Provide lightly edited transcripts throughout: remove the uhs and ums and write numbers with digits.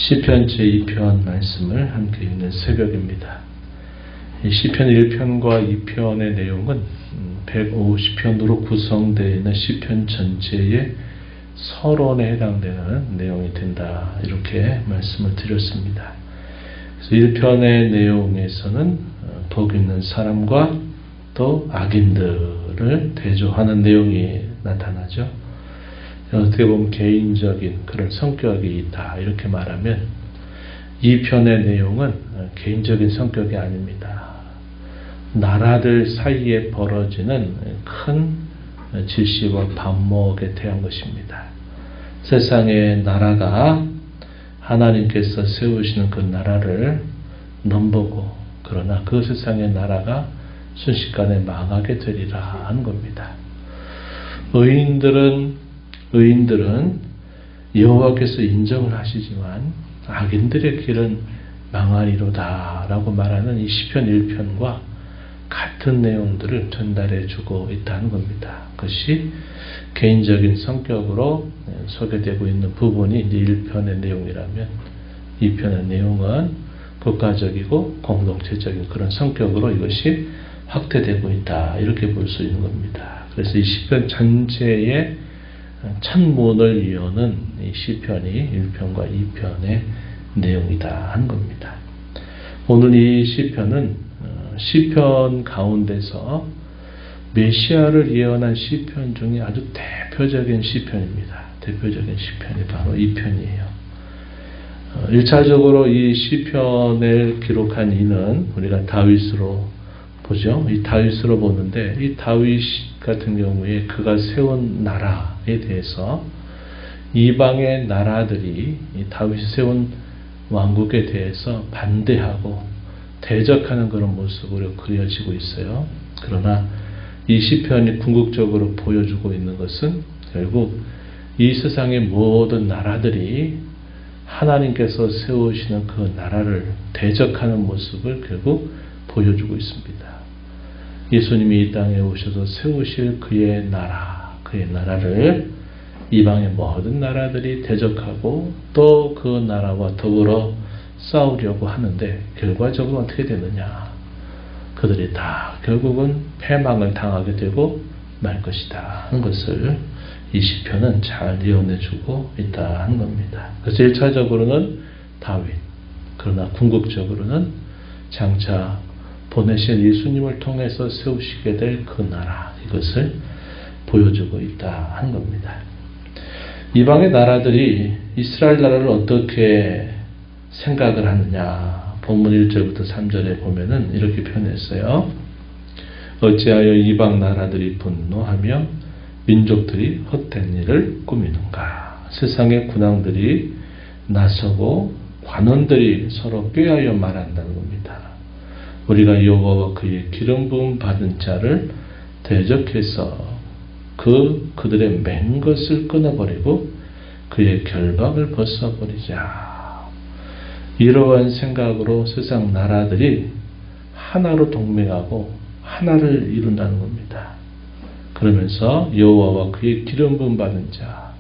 시편 제2편 말씀을 함께 읽는 새벽입니다. 이 시편 1편과 2편의 내용은 150편으로 구성되어 있는 시편 전체의 서론에 해당되는 내용이 된다, 이렇게 말씀을 드렸습니다. 그래서 1편의 내용에서는 복 있는 사람과 또 악인들을 대조하는 내용이 나타나죠. 어떻게 보면 개인적인 그런 성격이 있다, 이렇게 말하면 2편의 내용은 개인적인 성격이 아닙니다. 나라들 사이에 벌어지는 큰 질시와 반목에 대한 것입니다. 세상의 나라가 하나님께서 세우시는 그 나라를 넘보고, 그러나 그 세상의 나라가 순식간에 망하게 되리라 하는 겁니다. 의인들은 여호와께서 인정을 하시지만 악인들의 길은 망하리로다 라고 말하는 이 시편 1편과 같은 내용들을 전달해 주고 있다는 겁니다. 그것이 개인적인 성격으로 소개되고 있는 부분이 이제 1편의 내용이라면, 2편의 내용은 국가적이고 공동체적인 그런 성격으로 이것이 확대되고 있다, 이렇게 볼 수 있는 겁니다. 그래서 이 시편 전체의 첫문을 여는 이 시편이 1편과 2편의 내용이다 하는 겁니다. 오늘 이 시편은 시편 가운데서 메시아를 예언한 시편 중에 아주 대표적인 시편입니다. 대표적인 시편이 바로 2편이에요. 1차적으로 이 시편을 기록한 이는 우리가 다윗으로 보죠. 이 다윗으로 보는데, 이 다윗 같은 경우에 그가 세운 나라에 대해서 이방의 나라들이 이 다윗이 세운 왕국에 대해서 반대하고 대적하는 그런 모습으로 그려지고 있어요. 그러나 이 시편이 궁극적으로 보여주고 있는 것은 결국 이 세상의 모든 나라들이 하나님께서 세우시는 그 나라를 대적하는 모습을 결국 보여주고 있습니다. 예수님이 이 땅에 오셔서 세우실 그의 나라를 이방의 모든 나라들이 대적하고 또 그 나라와 더불어 싸우려고 하는데, 결과적으로 어떻게 되느냐? 그들이 다 결국은 패망을 당하게 되고 말 것이다 하는 것을 이 시편은 잘 예언해주고 있다 하는 겁니다. 그래서 1차적으로는 다윗, 그러나 궁극적으로는 장차 보내신 예수님을 통해서 세우시게 될 그 나라, 이것을 보여주고 있다 하는 겁니다. 이방의 나라들이 이스라엘 나라를 어떻게 생각을 하느냐, 본문 1절부터 3절에 보면은 이렇게 표현했어요. 어찌하여 이방 나라들이 분노하며 민족들이 헛된 일을 꾸미는가? 세상의 군왕들이 나서고 관원들이 서로 꾀하여 말한다는 겁니다. 우리가 여호와와 그의 기름 부음 받은 자를 대적해서 그들의 맨 것을 끊어버리고 그의 결박을 벗어버리자. 이러한 생각으로 세상 나라들이 하나로 동맹하고 하나를 이룬다는 겁니다. 그러면서 여호와와 그의 기름 부음 받은 자,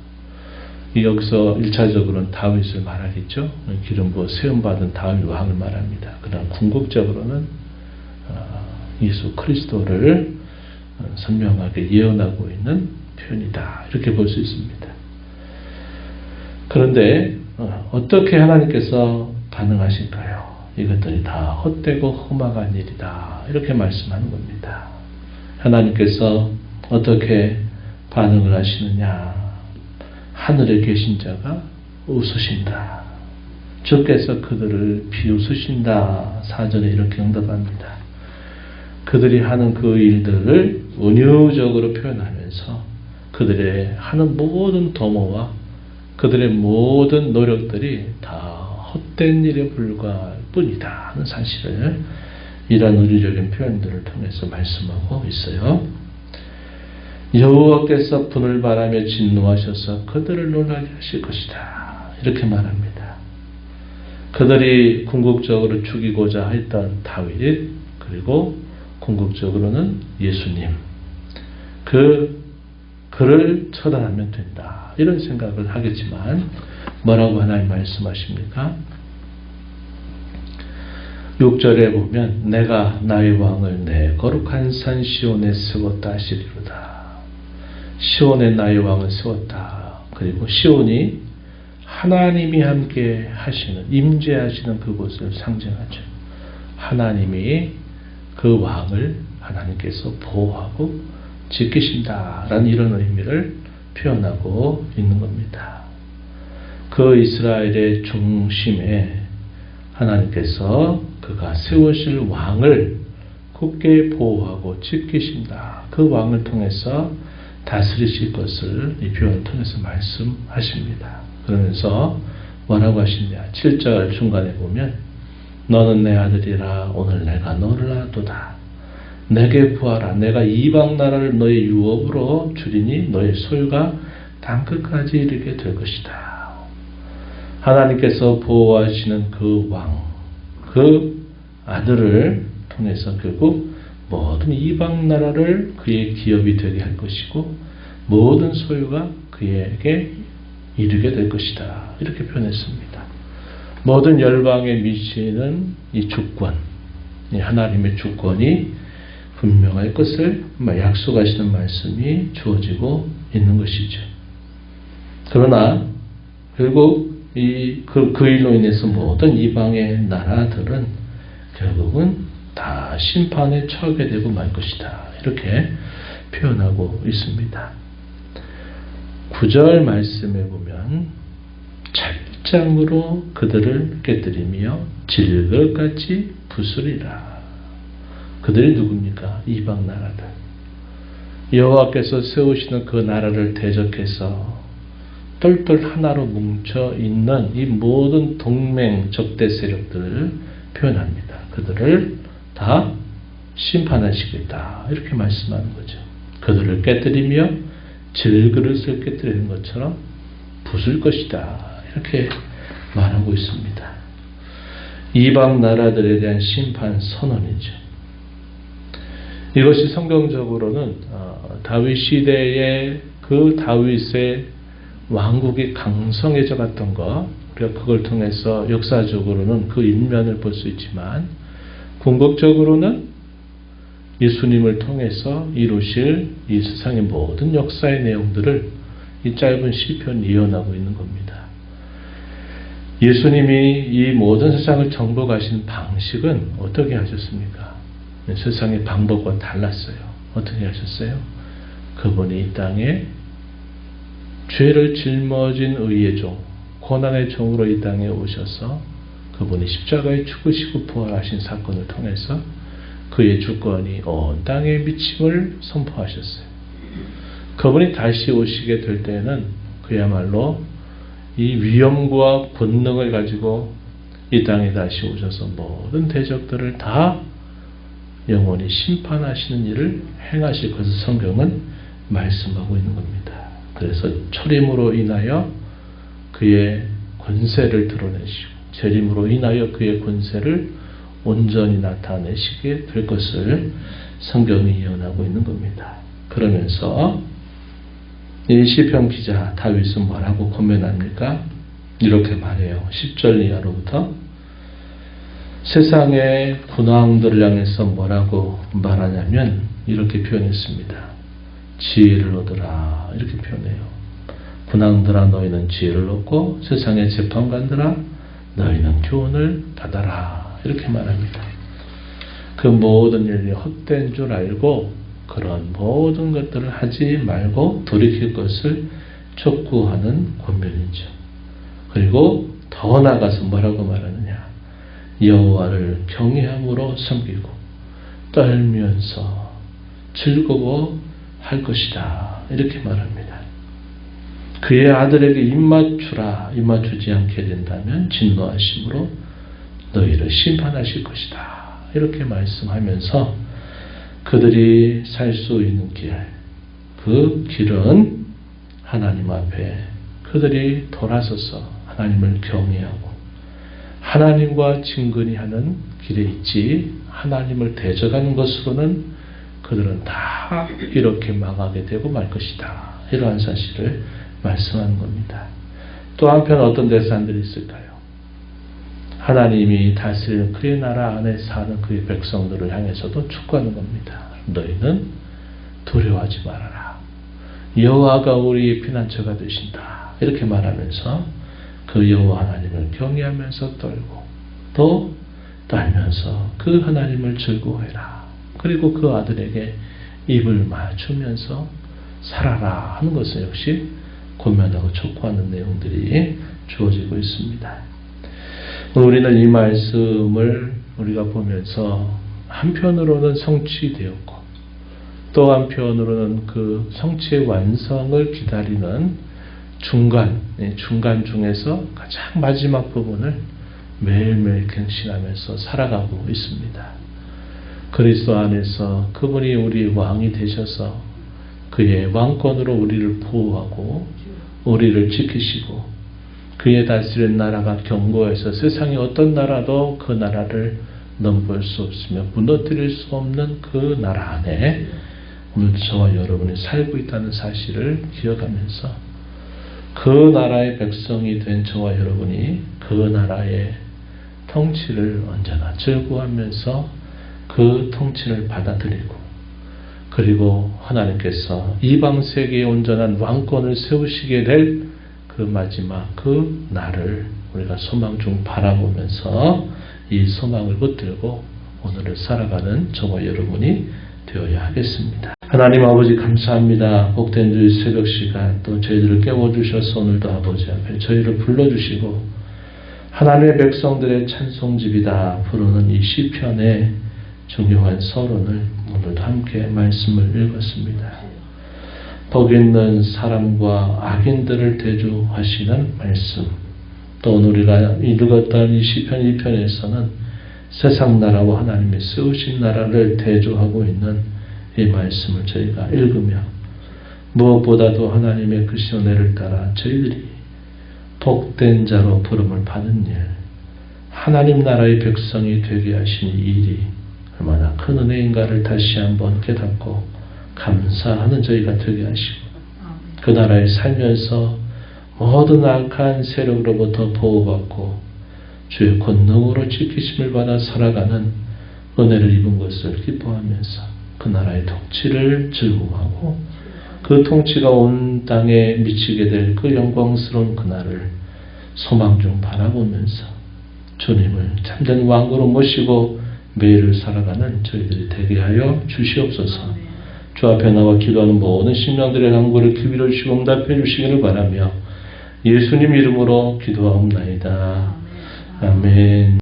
여기서 1차적으로는 다윗을 말하겠죠. 기름 부어 세움 받은 다윗 왕을 말합니다. 그다음 궁극적으로는 예수 그리스도를 선명하게 예언하고 있는 표현이다, 이렇게 볼 수 있습니다. 그런데 어떻게 하나님께서 반응하실까요? 이것들이 다 헛되고 험악한 일이다, 이렇게 말씀하는 겁니다. 하나님께서 어떻게 반응을 하시느냐? 하늘에 계신 자가 웃으신다. 주께서 그들을 비웃으신다. 4절에 이렇게 응답합니다. 그들이 하는 그 일들을 은유적으로 표현하면서 그들의 하는 모든 도모와 그들의 모든 노력들이 다 헛된 일에 불과할 뿐이다 하는 사실을 이러한 은유적인 표현들을 통해서 말씀하고 있어요. 여호와께서 분을 바라며 진노하셔서 그들을 놀라게 하실 것이다, 이렇게 말합니다. 그들이 궁극적으로 죽이고자 했던 다윗, 그리고 궁극적으로는 예수님, 그를 처단하면 된다, 이런 생각을 하겠지만 뭐라고 하나님 말씀하십니까? 6절에 보면 내가 나의 왕을 내 거룩한 산 시온에 세웠다 하시리로다. 시온에 나의 왕을 세웠다. 그리고 시온이 하나님이 함께 하시는, 임재하시는 그곳을 상징하죠. 하나님이 그 왕을 하나님께서 보호하고 지키신다라는 이런 의미를 표현하고 있는 겁니다. 그 이스라엘의 중심에 하나님께서 그가 세우실 왕을 굳게 보호하고 지키신다. 그 왕을 통해서 다스리실 것을 이 표현을 통해서 말씀하십니다. 그러면서 뭐라고 하시냐? 7절 중간에 보면 너는 내 아들이라 오늘 내가 너를 낳았도다. 내게 구하라. 내가 이방 나라를 너의 유업으로 주리니 너의 소유가 땅끝까지 이르게 될 것이다. 하나님께서 보호하시는 그 왕, 그 아들을 통해서 결국 모든 이방 나라를 그의 기업이 되게 할 것이고 모든 소유가 그에게 이르게 될 것이다. 이렇게 표현했습니다. 모든 열방에 미치는 이 주권, 이 하나님의 주권이 분명할 것을 약속하시는 말씀이 주어지고 있는 것이죠. 그러나 결국 그 일로 인해서 모든 이방의 나라들은 결국은 다 심판에 처하게 되고 말 것이다. 이렇게 표현하고 있습니다. 9절 말씀에 보면 찰장으로 그들을 깨뜨리며 질것같이 부수리라. 그들이 누굽니까? 이방 나라들. 여호와께서 세우시는 그 나라를 대적해서 똘똘 하나로 뭉쳐 있는 이 모든 동맹 적대 세력들을 표현합니다. 그들을 다 심판하시겠다. 이렇게 말씀하는 거죠. 그들을 깨뜨리며 질그릇을 깨뜨리는 것처럼 부술 것이다. 이렇게 말하고 있습니다. 이방 나라들에 대한 심판 선언이죠. 이것이 성경적으로는 다윗 시대의 그 다윗의 왕국이 강성해져 갔던 것, 우리가 그걸 통해서 역사적으로는 그 일면을 볼 수 있지만 궁극적으로는 예수님을 통해서 이루실 이 세상의 모든 역사의 내용들을 이 짧은 시편이 예언하고 있는 겁니다. 예수님이 이 모든 세상을 정복하신 방식은 어떻게 하셨습니까? 세상의 방법과 달랐어요. 어떻게 하셨어요? 그분이 이 땅에 죄를 짊어진 의의 종, 고난의 종으로 이 땅에 오셔서 그분이 십자가에 죽으시고 부활하신 사건을 통해서 그의 주권이 온 땅에 미침을 선포하셨어요. 그분이 다시 오시게 될 때는 그야말로 이 위엄과 권능을 가지고 이 땅에 다시 오셔서 모든 대적들을 다 영원히 심판하시는 일을 행하실 것을 성경은 말씀하고 있는 겁니다. 그래서 철임으로 인하여 그의 권세를 드러내시고 재림으로 인하여 그의 권세를 온전히 나타내시게 될 것을 성경이 예언하고 있는 겁니다. 그러면서 이 시편 기자 다윗은 뭐라고 고면합니까? 이렇게 말해요. 10절 이하로부터 세상의 군왕들을 향해서 뭐라고 말하냐면 이렇게 표현했습니다. 지혜를 얻으라. 이렇게 표현해요. 군왕들아 너희는 지혜를 얻고 세상의 재판관들아 너희는 교훈을 받아라. 이렇게 말합니다. 그 모든 일이 헛된 줄 알고 그런 모든 것들을 하지 말고 돌이킬 것을 촉구하는 권면이죠. 그리고 더 나아가서 뭐라고 말하느냐? 여호와를 경외함으로 섬기고 떨면서 즐거워할 것이다. 이렇게 말합니다. 그의 아들에게 입맞추지 않게 된다면 진노하심으로 너희를 심판하실 것이다. 이렇게 말씀하면서 그들이 살 수 있는 길, 그 길은 하나님 앞에 그들이 돌아서서 하나님을 경외하고 하나님과 친근히 하는 길에 있지 하나님을 대적하는 것으로는 그들은 다 이렇게 망하게 되고 말 것이다. 이러한 사실을 말씀하는 겁니다. 또 한편 어떤 대사들이 있을까요? 하나님이 다스리는 그의 나라 안에 사는 그의 백성들을 향해서도 축구하는 겁니다. 너희는 두려워하지 말아라. 여호와가 우리의 피난처가 되신다. 이렇게 말하면서 그 여호와 하나님을 경외하면서 떨고 또 떨면서 그 하나님을 즐거워해라. 그리고 그 아들에게 입을 맞추면서 살아라 하는 것은 역시 권면하고 촉구하는 내용들이 주어지고 있습니다. 우리는 이 말씀을 우리가 보면서 한편으로는 성취되었고 또 한편으로는 그 성취의 완성을 기다리는 중간 중에서 가장 마지막 부분을 매일매일 갱신하면서 살아가고 있습니다. 그리스도 안에서 그분이 우리의 왕이 되셔서 그의 왕권으로 우리를 보호하고 우리를 지키시고 그의 다스리는 나라가 견고해서 세상의 어떤 나라도 그 나라를 넘볼 수 없으며 무너뜨릴 수 없는 그 나라 안에 오늘 저와 여러분이 살고 있다는 사실을 기억하면서 그 나라의 백성이 된 저와 여러분이 그 나라의 통치를 언제나 즐거워하면서 그 통치를 받아들이고 그리고 하나님께서 이방 세계에 온전한 왕권을 세우시게 될 그 마지막 그 날을 우리가 소망 중 바라보면서 이 소망을 붙들고 오늘을 살아가는 저와 여러분이 되어야 하겠습니다. 하나님 아버지 감사합니다. 복된 주의 새벽 시간 또 저희들을 깨워주셔서 오늘도 아버지 앞에 저희를 불러주시고 하나님의 백성들의 찬송집이다 부르는 이 시편의 중요한 서론을 오늘도 함께 말씀을 읽었습니다. 거기 있는 사람과 악인들을 대조하시는 말씀 또 오늘 우리가 읽었던 이 시편 2편에서는 세상 나라와 하나님의 세우신 나라를 대조하고 있는 이 말씀을 저희가 읽으며 무엇보다도 하나님의 그 은혜를 따라 저희들이 복된 자로 부름을 받은 일 하나님 나라의 백성이 되게 하신 일이 얼마나 큰 은혜인가를 다시 한번 깨닫고 감사하는 저희가 되게 하시고 그 나라에 살면서 모든 악한 세력으로부터 보호받고 주의 권능으로 지키심을 받아 살아가는 은혜를 입은 것을 기뻐하면서 그 나라의 통치를 즐거워하고 그 통치가 온 땅에 미치게 될 그 영광스러운 그날을 소망 중 바라보면서 주님을 참된 왕으로 모시고 매일을 살아가는 저희들이 되게 하여 주시옵소서. 주 앞에 나와 기도하는 모든 심령들의 간구를 귀비로 주시고 응답해 주시기를 바라며 예수님 이름으로 기도하옵나이다. 아멘.